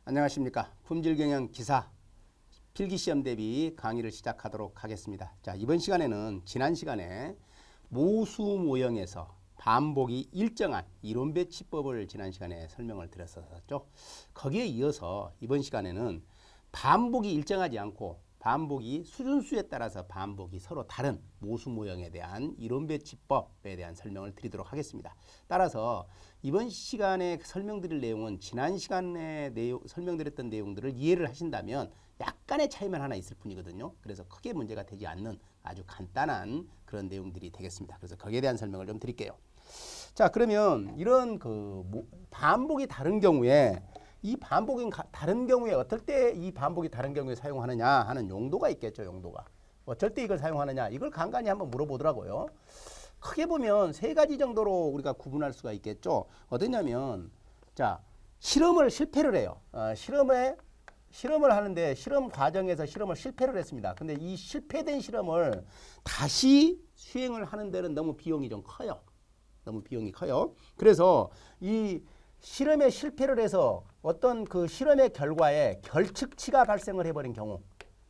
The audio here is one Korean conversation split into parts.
안녕하십니까. 품질경영 기사 필기시험 대비 강의를 시작하도록 하겠습니다. 자, 이번 시간에는 지난 시간에 모수 모형에서 반복이 일정한 이론 배치법을 지난 시간에 설명을 드렸었죠. 거기에 이어서 이번 시간에는 반복이 일정하지 않고 반복이 수준수에 따라서 반복이 서로 다른 모수 모형에 대한 이론 배치법에 대한 설명을 드리도록 하겠습니다. 따라서 이번 시간에 설명드릴 내용은 지난 시간에 설명드렸던 내용들을 이해를 하신다면 약간의 차이만 하나 있을 뿐이거든요. 그래서 크게 문제가 되지 않는 아주 간단한 그런 내용들이 되겠습니다. 그래서 거기에 대한 설명을 좀 드릴게요. 자, 그러면 이런 반복이 다른 경우에 이 반복이 다른 경우에 어떨 때 이 반복이 다른 경우에 사용하느냐 하는 용도가 있겠죠. 용도가. 어쩔 때 이걸 사용하느냐 이걸 간간히 한번 물어보더라고요. 크게 보면 세 가지 정도로 우리가 구분할 수가 있겠죠. 어떠냐면 자, 실험을 실패를 해요. 실험을 하는데 실험 과정에서 실험을 실패를 했습니다. 근데 이 실패된 실험을 다시 수행을 하는 데는 너무 비용이 좀 커요. 너무 비용이 커요. 그래서 이 실험에 실패를 해서 어떤 그 실험의 결과에 결측치가 발생을 해버린 경우,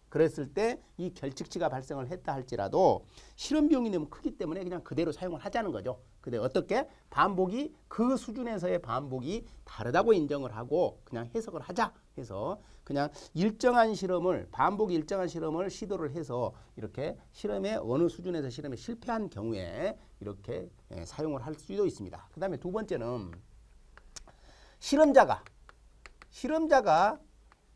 그랬을 때 이 결측치가 발생을 했다 할지라도 실험 비용이 너무 크기 때문에 그냥 그대로 사용을 하자는 거죠. 근데 어떻게 반복이 그 수준에서의 반복이 다르다고 인정을 하고 그냥 해석을 하자 해서 그냥 일정한 실험을 반복이 일정한 실험을 시도를 해서 이렇게 실험의 어느 수준에서 실험에 실패한 경우에 이렇게 사용을 할 수도 있습니다. 그 다음에 두 번째는 실험자가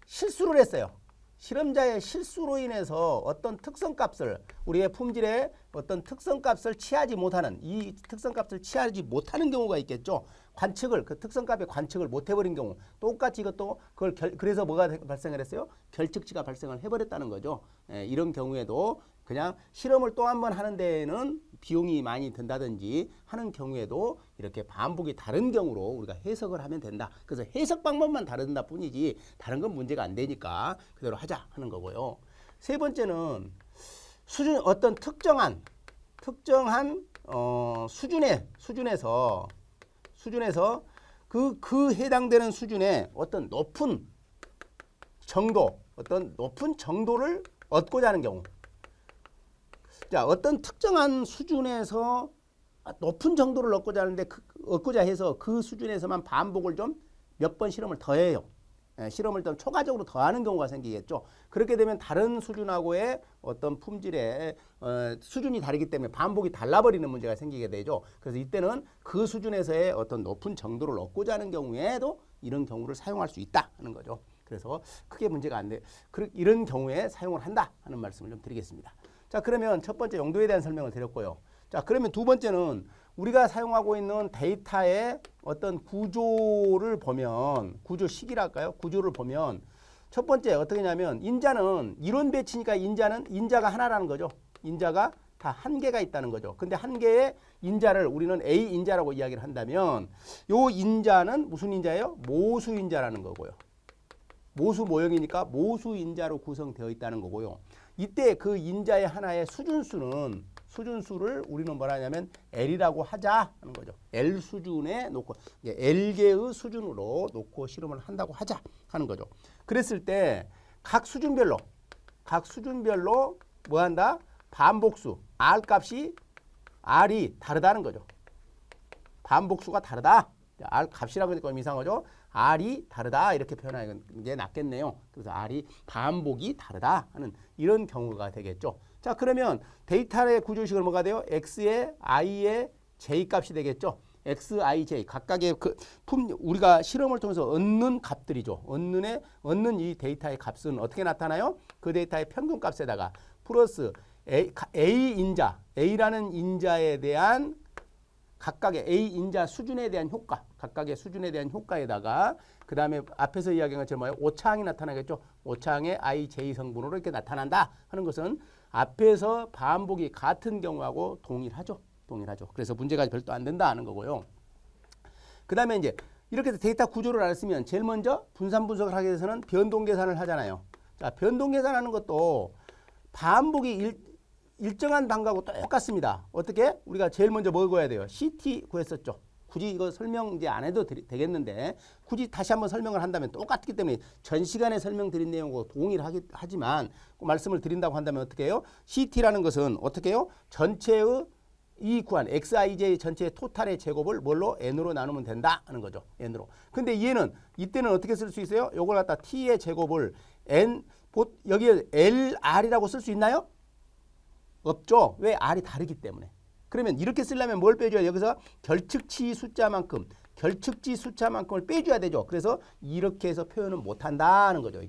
실수를 했어요. 실험자의 실수로 인해서 어떤 특성값을 우리의 품질의 어떤 특성값을 취하지 못하는 이 특성값을 취하지 못하는 경우가 있겠죠. 관측을 그 특성값의 관측을 못 해버린 경우 똑같이 이것도 그걸 그래서 뭐가 발생을 했어요? 결측치가 발생을 해버렸다는 거죠. 이런 경우에도 그냥 실험을 또 한 번 하는 데에는 비용이 많이 든다든지 하는 경우에도 이렇게 반복이 다른 경우로 우리가 해석을 하면 된다. 그래서 해석 방법만 다른다 뿐이지 다른 건 문제가 안 되니까 그대로 하자 하는 거고요. 세 번째는 어떤 특정한 수준에서 그 해당되는 수준의 어떤 높은 정도를 얻고자 하는 경우. 자, 어떤 특정한 수준에서 높은 정도를 얻고자 해서 그 수준에서만 반복을 좀 몇 번 실험을 더해요. 실험을 좀 초과적으로 더하는 경우가 생기겠죠. 그렇게 되면 다른 수준하고의 어떤 품질의 수준이 다르기 때문에 반복이 달라버리는 문제가 생기게 되죠. 그래서 이때는 그 수준에서의 어떤 높은 정도를 얻고자 하는 경우에도 이런 경우를 사용할 수 있다 하는 거죠. 그래서 크게 문제가 안 돼. 이런 경우에 사용을 한다 하는 말씀을 좀 드리겠습니다. 자, 그러면 첫 번째 용도에 대한 설명을 드렸고요. 자, 그러면 두 번째는 우리가 사용하고 있는 데이터의 어떤 구조를 보면, 구조식이랄까요? 구조를 보면 첫 번째 어떻게 하냐면 인자는 이론 배치니까 인자가 하나라는 거죠. 인자가 다 한 개가 있다는 거죠. 근데 한 개의 인자를 우리는 A 인자라고 이야기를 한다면 요 인자는 무슨 인자예요? 모수 인자라는 거고요. 모수 모형이니까 모수 인자로 구성되어 있다는 거고요. 이때 그 인자의 하나의 수준수를 우리는 뭐라 하냐면 L이라고 하자 하는 거죠. L 수준에 놓고 L개의 수준으로 놓고 실험을 한다고 하자 하는 거죠. 그랬을 때 각 수준별로 뭐 한다? 반복수 R 값이 R이 다르다는 거죠. 반복수가 다르다. R 값이라고 하니까 좀 이상하죠. R이 다르다 이렇게 표현하는 게 낫겠네요. 그래서 R이 반복이 다르다 하는 이런 경우가 되겠죠. 자, 그러면 데이터의 구조식을 뭐가 돼요? X의 I의 J 값이 되겠죠. X, I, J 각각의 우리가 실험을 통해서 얻는 값들이죠. 얻는 이 데이터의 값은 어떻게 나타나요? 그 데이터의 평균값에다가 플러스 A라는 인자에 대한 각각의 A 인자 수준에 대한 효과, 각각의 수준에 대한 효과에다가 그 다음에 앞에서 이야기한 것처럼 뭐예요? 오차항이 나타나겠죠. 오차항의 I, J 성분으로 이렇게 나타난다 하는 것은 앞에서 반복이 같은 경우하고 동일하죠. 그래서 문제가 별도 안 된다 하는 거고요. 그 다음에 이제 이렇게 해서 데이터 구조를 알았으면 제일 먼저 분산 분석을 하기 위해서는 변동 계산을 하잖아요. 자, 변동 계산하는 것도 반복이 일정한 방법하고 똑같습니다. 어떻게? 우리가 제일 먼저 뭐 구해야 돼요? CT 구했었죠. 굳이 이거 설명 이제 안 해도 되겠는데 굳이 다시 한번 설명을 한다면 똑같기 때문에 전 시간에 설명드린 내용과 동일하지만 말씀을 드린다고 한다면 어떻게 해요? CT라는 것은 어떻게 해요? 전체의 이 구한 XIJ 전체의 토탈의 제곱을 뭘로? N으로 나누면 된다 하는 거죠. N으로. 근데 얘는 이때는 어떻게 쓸 수 있어요? 요걸 갖다 T의 제곱을 N 여기에 LR이라고 쓸 수 있나요? 없죠. 왜? R이 다르기 때문에. 그러면 이렇게 쓰려면 뭘 빼줘야 여기서 결측치 숫자만큼을 빼줘야 되죠. 그래서 이렇게 해서 표현은 못한다는 거죠.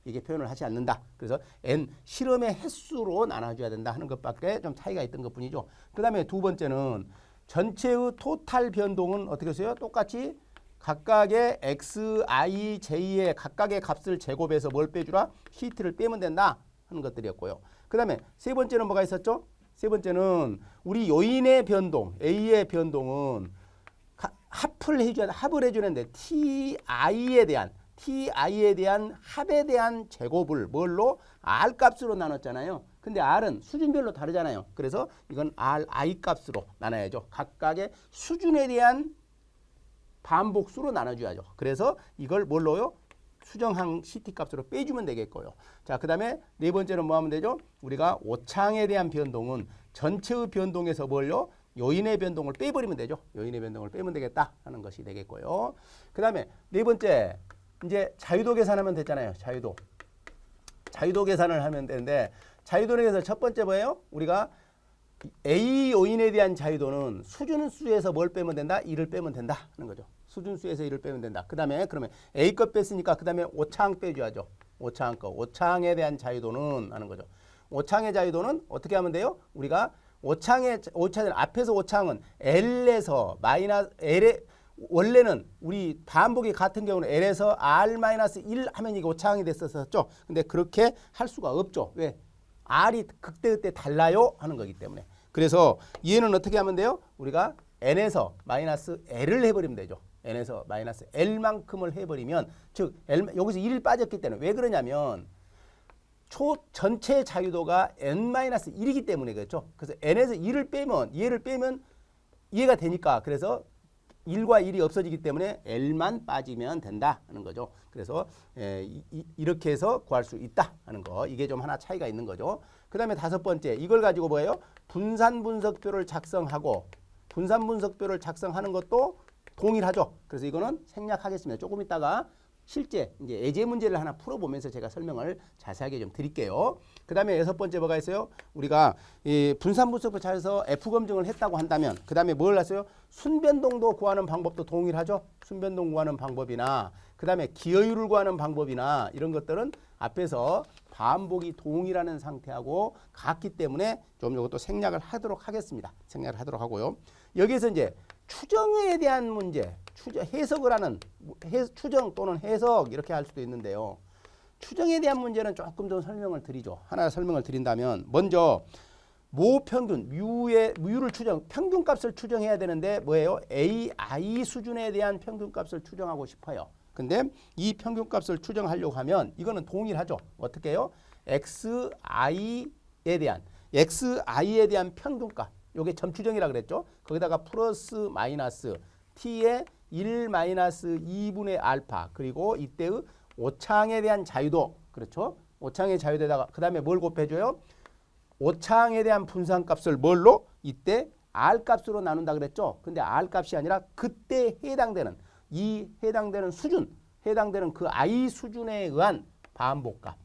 이게 표현을 하지 않는다. 그래서 N 실험의 횟수로 나눠줘야 된다 하는 것밖에 좀 차이가 있던 것뿐이죠. 그 다음에 두 번째는 전체의 토탈 변동은 어떻게 써요? 똑같이 각각의 X, I, J의 각각의 값을 제곱해서 뭘 빼주라? CT를 빼면 된다 하는 것들이었고요. 그 다음에 세 번째는 뭐가 있었죠? 세 번째는 우리 요인의 변동, A의 변동은 합을 해주는데 TI에 대한 합에 대한 제곱을 뭘로? R 값으로 나눴잖아요. 근데 R은 수준별로 다르잖아요. 그래서 이건 RI 값으로 나눠야죠. 각각의 수준에 대한 반복수로 나눠줘야죠. 그래서 이걸 뭘로요? 수정항 CT 값으로 빼주면 되겠고요. 자, 그 다음에 네 번째는 뭐 하면 되죠? 우리가 오창에 대한 변동은 전체의 변동에서 뭘요? 요인의 변동을 빼버리면 되죠. 요인의 변동을 빼면 되겠다 하는 것이 되겠고요. 그 다음에 네 번째, 이제 자유도 계산하면 됐잖아요. 자유도 계산을 하면 되는데 자유도에서 첫 번째 뭐예요? 우리가 A 요인에 대한 자유도는 수준수에서 뭘 빼면 된다? 1을 빼면 된다 하는 거죠. 수준수에서 1을 빼면 된다. 그 다음에 그러면 A 것 뺐으니까 그 다음에 오차항 빼줘야죠. 오차항 거. 오차항에 대한 자유도는 하는 거죠. 오차항의 자유도는 어떻게 하면 돼요? 우리가 오차항의 앞에서 오차항은 L에서 마이너스 L에 원래는 우리 반복이 같은 경우는 L에서 R-1 하면 이게 오차항이 됐었죠. 근데 그렇게 할 수가 없죠. 왜? R이 그때 달라요 하는 거기 때문에. 그래서 얘는 어떻게 하면 돼요? 우리가 N에서 마이너스 L을 해버리면 되죠. N에서 마이너스 L만큼을 해버리면 즉 여기서 1이 빠졌기 때문에 왜 그러냐면 전체 자유도가 N-1이기 때문에 그렇죠. 그래서 N에서 1을 빼면 얘를 빼면 이해가 되니까 그래서 1과 1이 없어지기 때문에 L만 빠지면 된다 하는 거죠. 그래서 이렇게 해서 구할 수 있다 하는 거. 이게 좀 하나 차이가 있는 거죠. 그 다음에 다섯 번째 이걸 가지고 뭐예요? 분산 분석표를 작성하고 분산 분석표를 작성하는 것도 동일하죠. 그래서 이거는 생략하겠습니다. 조금 있다가 실제 이제 예제 문제를 하나 풀어보면서 제가 설명을 자세하게 좀 드릴게요. 그 다음에 여섯 번째 뭐가 있어요? 우리가 이 분산 분석표 찾아서 F 검증을 했다고 한다면 그 다음에 뭘 했어요? 순변동도 구하는 방법도 동일하죠. 순변동 구하는 방법이나 그 다음에 기여율을 구하는 방법이나 이런 것들은 앞에서 반복이 동일하는 상태하고 같기 때문에 좀 이것도 생략을 하도록 하겠습니다. 생략을 하도록 하고요. 여기에서 이제 추정에 대한 문제, 해석을 하는 추정 또는 해석 이렇게 할 수도 있는데요. 추정에 대한 문제는 조금 더 설명을 드리죠. 하나 설명을 드린다면 먼저 모평균, 무를 평균값을 추정해야 되는데 뭐예요? AI 수준에 대한 평균값을 추정하고 싶어요. 근데 이 평균값을 추정하려고 하면 이거는 동일하죠. 어떻게 해요? XI에 대한 평균값. 요게 점추정이라 그랬죠. 거기다가 플러스 마이너스 t의 1 마이너스 2분의 알파 그리고 이때의 오차항에 대한 자유도 그렇죠. 오차항의 자유도에다가 그 다음에 뭘 곱해줘요? 오차항에 대한 분산값을 뭘로? 이때 R값으로 나눈다 그랬죠. 근데 R값이 아니라 그때 해당되는 수준, 해당되는 그 I 수준에 의한 반복값.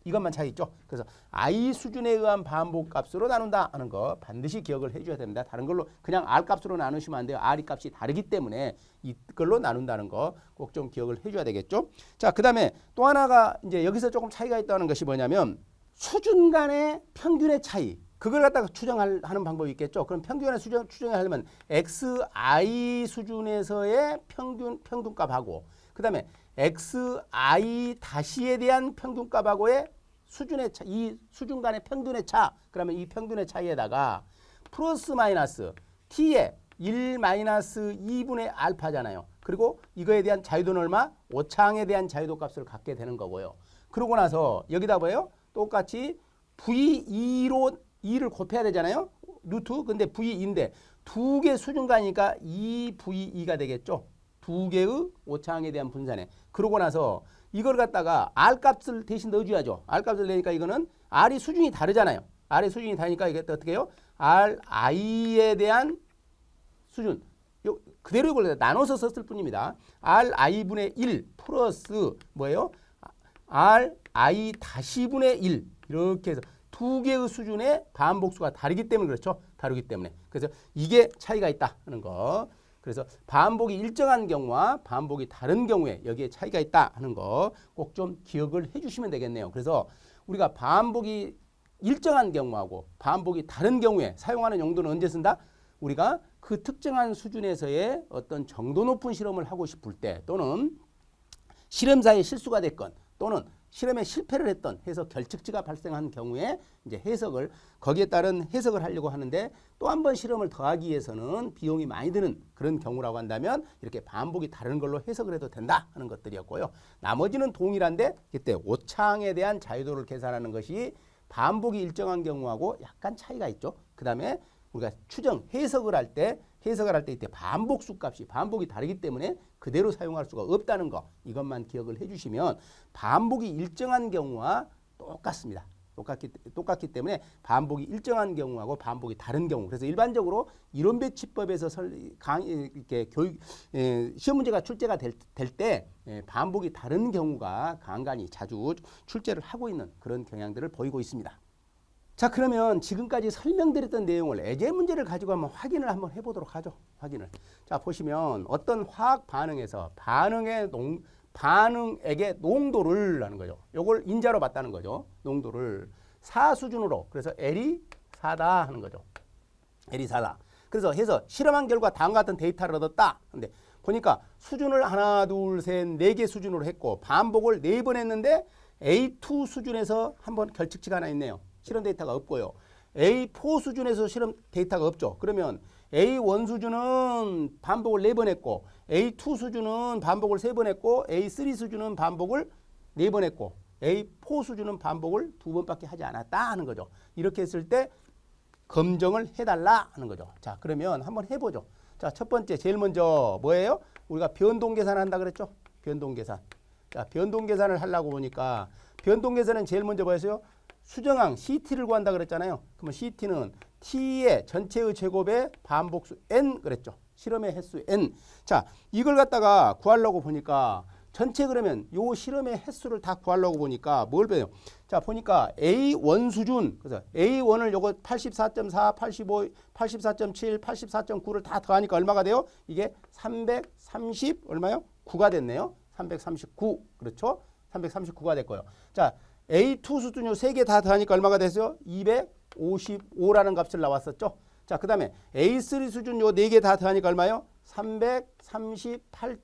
이것만 차이 있죠. 그래서 I 수준에 의한 반복값으로 나눈다 하는 거 반드시 기억을 해줘야 됩니다. 다른 걸로 그냥 R값으로 나누시면 안 돼요. R이 값이 다르기 때문에 이걸로 나눈다는 거 꼭 좀 기억을 해줘야 되겠죠. 자, 그 다음에 또 하나가 이제 여기서 조금 차이가 있다는 것이 뭐냐면 수준 간의 평균의 차이. 그걸 갖다가 추정하는 방법이 있겠죠. 그럼 평균의 추정을 하려면 XI 수준에서의 평균값하고 그 다음에 XI 다시에 대한 평균값하고의 수준의 차, 이 수준 간의 평균의 차. 그러면 이 평균의 차이에다가 플러스 마이너스 t의 1 마이너스 2분의 알파잖아요. 그리고 이거에 대한 자유도는 얼마? 오차항에 대한 자유도 값을 갖게 되는 거고요. 그러고 나서 여기다 뭐예요? 똑같이 V2로 2를 곱해야 되잖아요. 루트. 근데 V2인데 두 개 수준가니까 2V2가 되겠죠. 두 개의 오차항에 대한 분산에. 그러고 나서 이걸 갖다가 R 값을 대신 넣어줘야죠. R 값을 내니까 이거는 R이 수준이 다르잖아요. R의 수준이 다르니까 이게 어떻게 해요? RI에 대한 수준. 그대로 이걸 나눠서 썼을 뿐입니다. RI분의 1 플러스 뭐예요? RI 다시 분의 1 이렇게 해서 두 개의 수준의 반복수가 다르기 때문에 그렇죠. 다르기 때문에. 그래서 이게 차이가 있다 하는 거. 그래서 반복이 일정한 경우와 반복이 다른 경우에 여기에 차이가 있다 하는 거 꼭 좀 기억을 해 주시면 되겠네요. 그래서 우리가 반복이 일정한 경우하고 반복이 다른 경우에 사용하는 용도는 언제 쓴다? 우리가 그 특정한 수준에서의 어떤 정도 높은 실험을 하고 싶을 때 또는 실험사에 실수가 됐건 또는 실험에 실패를 했던 해서 결측지가 발생한 경우에 이제 해석을 거기에 따른 해석을 하려고 하는데 또 한 번 실험을 더 하기 위해서는 비용이 많이 드는 그런 경우라고 한다면 이렇게 반복이 다른 걸로 해석을 해도 된다 하는 것들이었고요. 나머지는 동일한데 이때 오차항에 대한 자유도를 계산하는 것이 반복이 일정한 경우하고 약간 차이가 있죠. 그다음에 우리가 추정 해석을 할 때 이때 반복수 값이 반복이 다르기 때문에 그대로 사용할 수가 없다는 거 이것만 기억을 해주시면 반복이 일정한 경우와 똑같습니다. 똑같기 때문에 반복이 일정한 경우하고 반복이 다른 경우 그래서 일반적으로 이론 배치법에서 이렇게 시험 문제가 출제가 될 때 반복이 다른 경우가 간간히 자주 출제를 하고 있는 그런 경향들을 보이고 있습니다. 자 그러면 지금까지 설명드렸던 내용을 예제 문제를 가지고 한번 확인을 한번 해보도록 하죠. 확인을. 자 보시면 어떤 화학 반응에서 반응액의 농도를 하는 거죠. 요걸 인자로 봤다는 거죠. 농도를 4 수준으로 그래서 L이 4다 하는 거죠. L이 4다. 그래서 해서 실험한 결과 다음과 같은 데이터를 얻었다. 근데 보니까 수준을 하나 둘 셋 4개 수준으로 했고 반복을 4번 했는데 A2 수준에서 한번 결측치가 하나 있네요. 실험 데이터가 없고요. A4 수준에서 실험 데이터가 없죠. 그러면 A1 수준은 반복을 4번 했고 A2 수준은 반복을 3번 했고 A3 수준은 반복을 4번 했고 A4 수준은 반복을 2번밖에 하지 않았다 하는 거죠. 이렇게 했을 때 검정을 해달라 하는 거죠. 자 그러면 한번 해보죠. 자 첫 번째 제일 먼저 뭐예요? 우리가 변동 계산을 한다 그랬죠. 변동 계산. 자 변동 계산을 하려고 보니까 변동 계산은 제일 먼저 뭐였어요? 수정항 CT를 구한다 그랬잖아요. 그러면 CT는 T의 전체의 제곱의 반복수 N 그랬죠. 실험의 횟수 N. 자, 이걸 갖다가 구하려고 보니까 전체 그러면 요 실험의 횟수를 다 구하려고 보니까 뭘 배요? 자, 보니까 A1 수준. 그래서 A1을 요거 84.4, 85, 84.7, 84.9를 다 더하니까 얼마가 돼요? 이게 330 얼마요? 9가 됐네요. 339. 그렇죠? 339가 됐고요. 자, A2 수준 요 3개 다 더하니까 얼마가 됐어요? 255라는 값을 나왔었죠. 자, 그 다음에 A3 수준 요 4개 다 더하니까 얼마요? 338.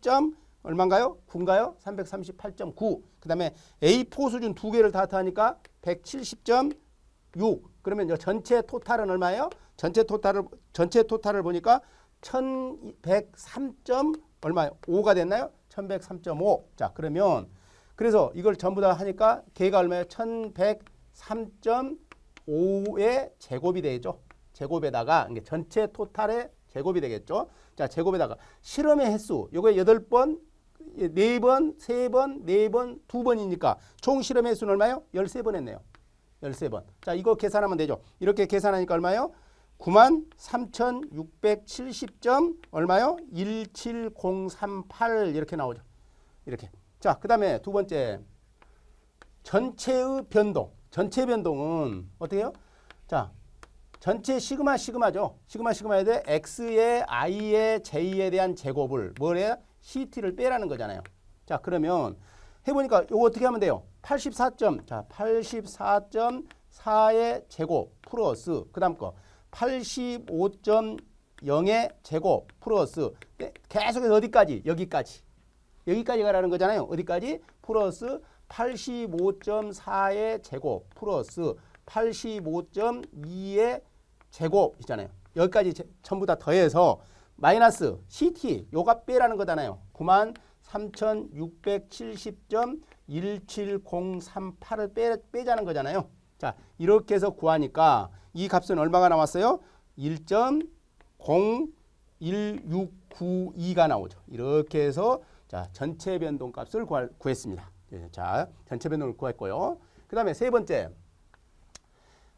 얼마인가요? 9인가요? 338.9. 그 다음에 A4 수준 2개를 다 더하니까 170.6. 그러면 요 전체 토탈은 얼마예요? 전체 토탈을 보니까 1103. 얼마요? 5가 됐나요? 1103.5. 자, 그러면 그래서 이걸 전부 다 하니까 걔가 얼마예요? 1103.5의 제곱이 되겠죠. 제곱에다가 이게 전체 토탈의 제곱이 되겠죠. 자, 제곱에다가 실험의 횟수. 요거 8번, 4번, 3번, 4번, 2번이니까 총 실험의 횟수는 얼마예요? 13번 했네요. 13번. 자, 이거 계산하면 되죠. 이렇게 계산하니까 얼마예요? 93,670. 얼마요? 17038 이렇게 나오죠. 이렇게. 자, 그 다음에 두 번째 전체의 변동. 전체 변동은 어떻게 해요? 자, 전체 시그마죠. 시그마에 대해 x의 i의 j에 대한 제곱을 뭐래요? ct를 빼라는 거잖아요. 자, 그러면 해보니까 이거 어떻게 하면 돼요? 84.4의 제곱 플러스 그 다음 거 85.0의 제곱 플러스 계속해서 어디까지? 여기까지 가라는 거잖아요. 어디까지? 플러스 85.4의 제곱 플러스 85.2의 제곱이잖아요. 여기까지 전부 다 더해서 마이너스 CT 요가 빼라는 거잖아요. 93,670.17038을 빼자는 거잖아요. 자, 이렇게 해서 구하니까 이 값은 얼마가 나왔어요? 0.1692가 나오죠. 이렇게 해서 자, 전체 변동값을 구했습니다. 자, 전체 변동을 구했고요. 그 다음에 세 번째,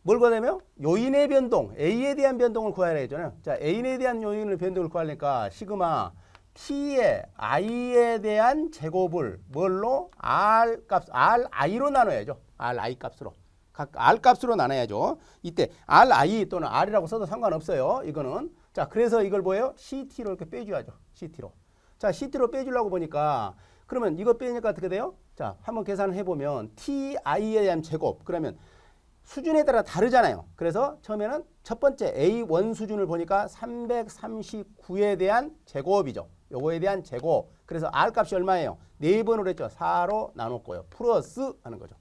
뭘 구하냐면 요인의 변동, A에 대한 변동을 구해야 되잖아요. 자, A에 대한 요인의 변동을 구하니까 시그마 T의 I에 대한 제곱을 뭘로? R 값, RI로 나눠야죠. RI 값으로. 각 R 값으로 나눠야죠. 이때 RI 또는 R이라고 써도 상관없어요. 이거는. 자, 그래서 이걸 뭐예요? CT로 이렇게 빼줘야죠. CT로. 자, CT로 빼주려고 보니까 그러면 이거 빼니까 어떻게 돼요? 자, 한번 계산을 해보면 TI에 대한 제곱. 그러면 수준에 따라 다르잖아요. 그래서 처음에는 첫 번째 A1 수준을 보니까 339에 대한 제곱이죠. 요거에 대한 제곱. 그래서 R 값이 얼마예요? 4번으로 했죠. 4로 나눴고요. 플러스 하는 거죠.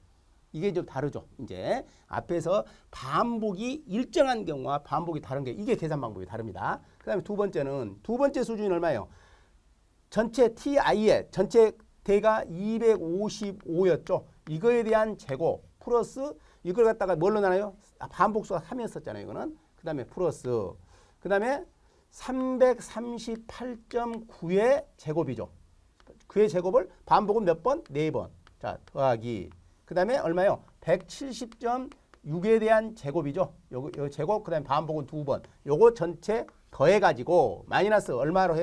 이게 좀 다르죠. 이제 앞에서 반복이 일정한 경우와 반복이 다른 게 이게 계산 방법이 다릅니다. 그 다음에 두 번째는 두 번째 수준이 얼마예요? 전체 TI의 전체 대가 255였죠. 이거에 대한 제곱 플러스 이걸 갖다가 뭘로 나눠요? 반복수가 3이었었잖아요. 이거는. 그 다음에 플러스 그 다음에 338.9의 제곱이죠. 그의 제곱을 반복은 몇 번? 4번. 자, 더하기 그 다음에 얼마요? 170.6에 대한 제곱이죠. 요 제곱 그 다음에 반복은 2번. 요거 전체 더해가지고 마이너스 얼마로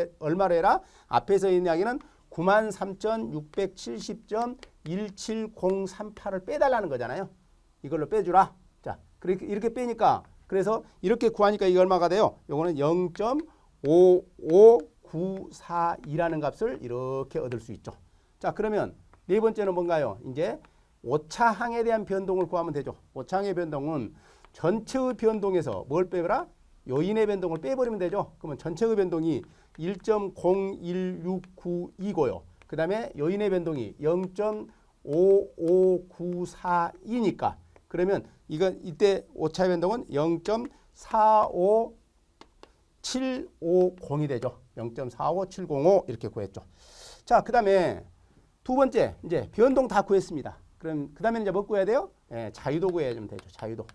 해라? 앞에서 있는 이야기는 93,670.17038을 빼달라는 거잖아요. 이걸로 빼주라. 자, 이렇게 빼니까 그래서 이렇게 구하니까 이게 얼마가 돼요? 요거는 0.55942라는 값을 이렇게 얻을 수 있죠. 자, 그러면 네 번째는 뭔가요? 이제 오차항에 대한 변동을 구하면 되죠. 오차항의 변동은 전체의 변동에서 뭘 빼라? 요인의 변동을 빼버리면 되죠. 그러면 전체의 변동이 1.01692고요. 그 다음에 요인의 변동이 0.55942니까 그러면 이때 오차의 변동은 0.45750이 되죠. 0.45705 이렇게 구했죠. 자, 그 다음에 두 번째 이제 변동 다 구했습니다. 그럼 그 다음에 이제 뭐 구해야 돼요? 자유도 구해야면 되죠. 자유도.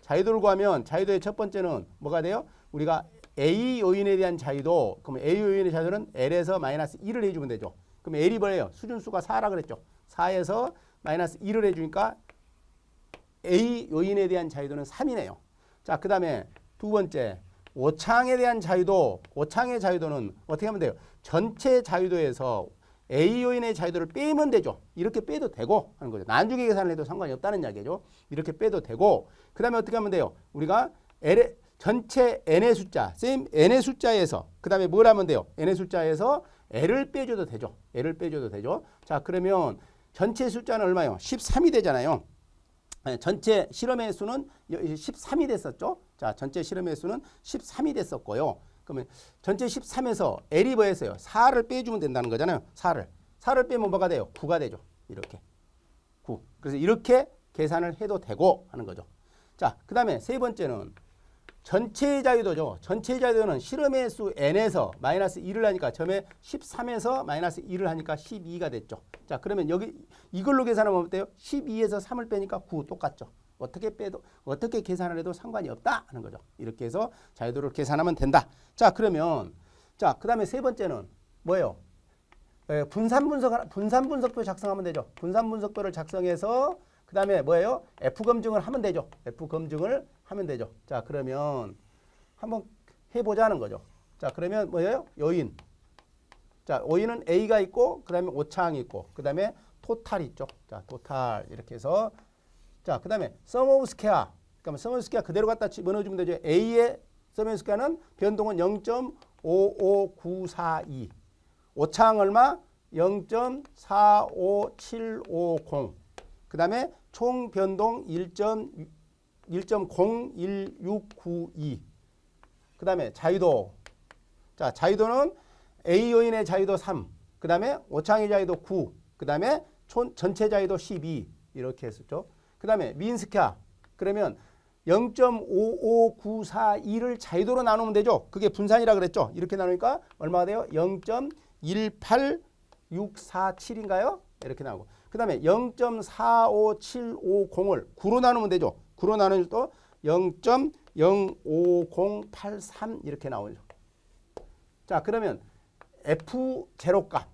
자유도를 구하면 자유도의 첫 번째는 뭐가 돼요? 우리가 A 요인에 대한 자유도. 그러면 A 요인의 자유도는 L에서 마이너스 1을 해주면 되죠. 그럼 L이 뭐예요? 수준수가 4라 그랬죠. 4에서 마이너스 1을 해주니까 A 요인에 대한 자유도는 3이네요. 자, 그 다음에 두 번째 오차항에 대한 자유도. 오차항의 자유도는 어떻게 하면 돼요? 전체 자유도에서 A 요인의 자유도를 빼면 되죠. 이렇게 빼도 되고 하는 거죠. 나중에 계산을 해도 상관이 없다는 이야기죠. 이렇게 빼도 되고 그 다음에 어떻게 하면 돼요? 우리가 전체 n의 숫자, n의 숫자에서 그 다음에 뭘 하면 돼요? n의 숫자에서 l을 빼줘도 되죠. l을 빼줘도 되죠. 자, 그러면 전체 숫자는 얼마예요? 13이 되잖아요. 전체 실험의 수는 13이 됐었죠. 자, 전체 실험의 수는 13이 됐었고요. 그러면 전체 13에서 L이 뭐였어요? 4를 빼주면 된다는 거잖아요. 4를 빼면 뭐가 돼요? 9가 되죠. 이렇게. 9. 그래서 이렇게 계산을 해도 되고 하는 거죠. 자, 그 다음에 세 번째는 전체 자유도죠. 전체 자유도는 실험의 수 n에서 마이너스 1을 하니까 처음에 13에서 마이너스 1을 하니까 12가 됐죠. 자, 그러면 여기 이걸로 계산하면 어때요? 12에서 3을 빼니까 9 똑같죠. 어떻게 계산을 해도 상관이 없다 하는 거죠. 이렇게 해서 자유도를 계산하면 된다. 자, 그러면 자, 그다음에 세 번째는 뭐예요? 분산 분석도 작성하면 되죠. 분산 분석도를 작성해서 그다음에 뭐예요? F 검증을 하면 되죠. F 검증을 하면 되죠. 자, 그러면 한번 해보자는 거죠. 자, 그러면 뭐예요? 요인. 자, 요인은 A가 있고 그다음에 오차항이 있고 그다음에 토탈이 있죠. 자, 토탈 이렇게 해서 자, 그 다음에 sum of square. 그러니까 sum of square 그대로 갖다 집어넣어주면 되죠. A의 sum of square는 변동은 0.55942. 오차항 얼마? 0.45750. 그 다음에 총 변동 1.01692. 그 다음에 자유도. 자, 자유도는 A 요인의 자유도 3. 그 다음에 오차항의 자유도 9. 그 다음에 전체 자유도 12. 이렇게 했었죠. 그 다음에 민스퀘어. 그러면 0.55942를 자유도로 나누면 되죠. 그게 분산이라 그랬죠. 이렇게 나누니까 얼마가 돼요? 0.18647인가요? 이렇게 나오고. 그 다음에 0.45750을 9로 나누면 되죠. 9로 나누면 또 0.18647 05083 이렇게 나오죠. 자, 그러면 F0 값,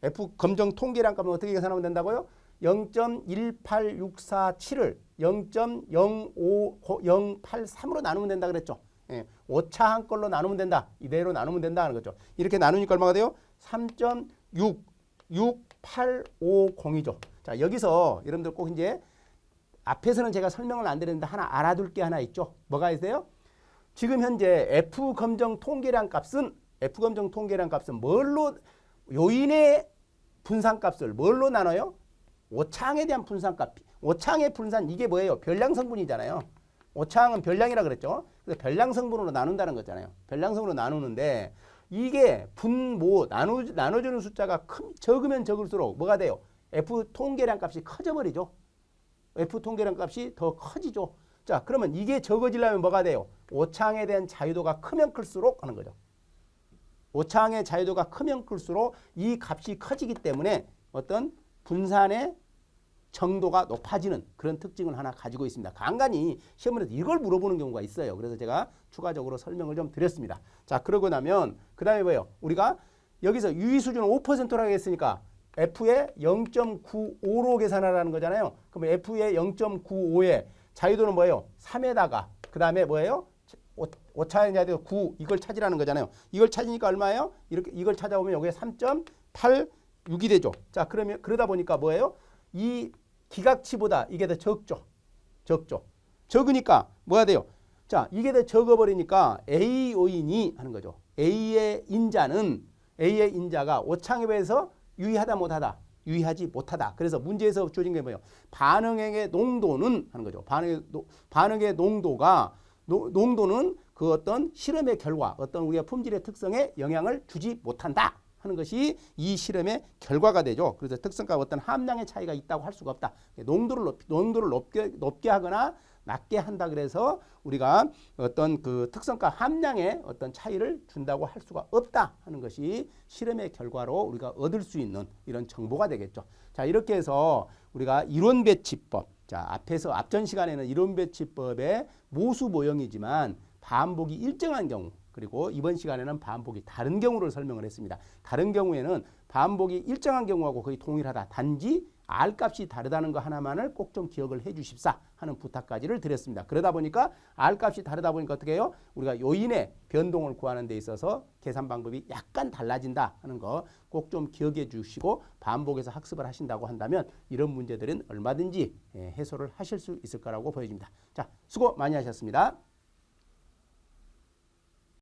F 검정 통계량 값은 어떻게 계산하면 된다고요? 0.18647을 0.05083으로 나누면 된다 그랬죠. 예, 오차 한 걸로 나누면 된다. 이대로 나누면 된다는 거죠. 이렇게 나누니까 얼마가 돼요? 3.66850이죠. 자, 여기서 여러분들 꼭 이제 앞에서는 제가 설명을 안 드렸는데 하나 알아둘 게 하나 있죠. 뭐가 있어요? 지금 현재 F 검정 통계량 값은 뭘로 요인의 분산값을 뭘로 나눠요? 오차항에 대한 분산값. 오차항의 분산 이게 뭐예요? 별량 성분이잖아요. 오차항은 별량이라 그랬죠. 그래서 별량 성분으로 나눈다는 거잖아요. 별량 성분으로 나누는데 이게 분모 나눠주는 숫자가 적으면 적을수록 뭐가 돼요? F 통계량 값이 커져버리죠. F 통계량 값이 더 커지죠. 자, 그러면 이게 적어지려면 뭐가 돼요? 오차항에 대한 자유도가 크면 클수록 하는 거죠. 오차항의 자유도가 크면 클수록 이 값이 커지기 때문에 어떤 분산의 정도가 높아지는 그런 특징을 하나 가지고 있습니다. 간간히 시험에서 이걸 물어보는 경우가 있어요. 그래서 제가 추가적으로 설명을 좀 드렸습니다. 자, 그러고 나면 그 다음에 뭐예요? 우리가 여기서 유의 수준을 5%라고 했으니까 F의 0.95로 계산하라는 거잖아요. 그러면 F의 0.95에 자유도는 뭐예요? 3에다가 그 다음에 뭐예요? 오차의 자유도 9 이걸 찾으라는 거잖아요. 이걸 찾으니까 얼마예요? 이렇게 이걸 찾아오면 여기에 3.86이 되죠. 자, 그러면 그러다 보니까 뭐예요? 이 기각치보다 이게 더 적죠. 적으니까 뭐가 돼요? 자, 이게 더 적어버리니까 A 요인이 하는 거죠. A의 인자가 오차항에 비해서 유의하다 못하다. 유의하지 못하다. 그래서 문제에서 주어진 게 뭐예요? 반응액의 농도는 하는 거죠. 반응의 농도는 그 어떤 실험의 결과, 어떤 우리가 품질의 특성에 영향을 주지 못한다 하는 것이 이 실험의 결과가 되죠. 그래서 특성과 어떤 함량의 차이가 있다고 할 수가 없다. 농도를 높게 하거나 낮게 한다 그래서 우리가 어떤 그 특성과 함량의 어떤 차이를 준다고 할 수가 없다 하는 것이 실험의 결과로 우리가 얻을 수 있는 이런 정보가 되겠죠. 자, 이렇게 해서 우리가 이론 배치법, 자, 앞전 시간에는 이론 배치법의 모수 모형이지만 반복이 일정한 경우, 그리고 이번 시간에는 반복이 다른 경우를 설명을 했습니다. 다른 경우에는 반복이 일정한 경우하고 거의 동일하다. 단지 R값이 다르다는 거 하나만을 꼭 좀 기억을 해 주십사 하는 부탁까지를 드렸습니다. 그러다 보니까 R값이 다르다 보니까 어떻게 해요? 우리가 요인의 변동을 구하는 데 있어서 계산 방법이 약간 달라진다 하는 거 꼭 좀 기억해 주시고 반복해서 학습을 하신다고 한다면 이런 문제들은 얼마든지 해소를 하실 수 있을 거라고 보여집니다. 자, 수고 많이 하셨습니다.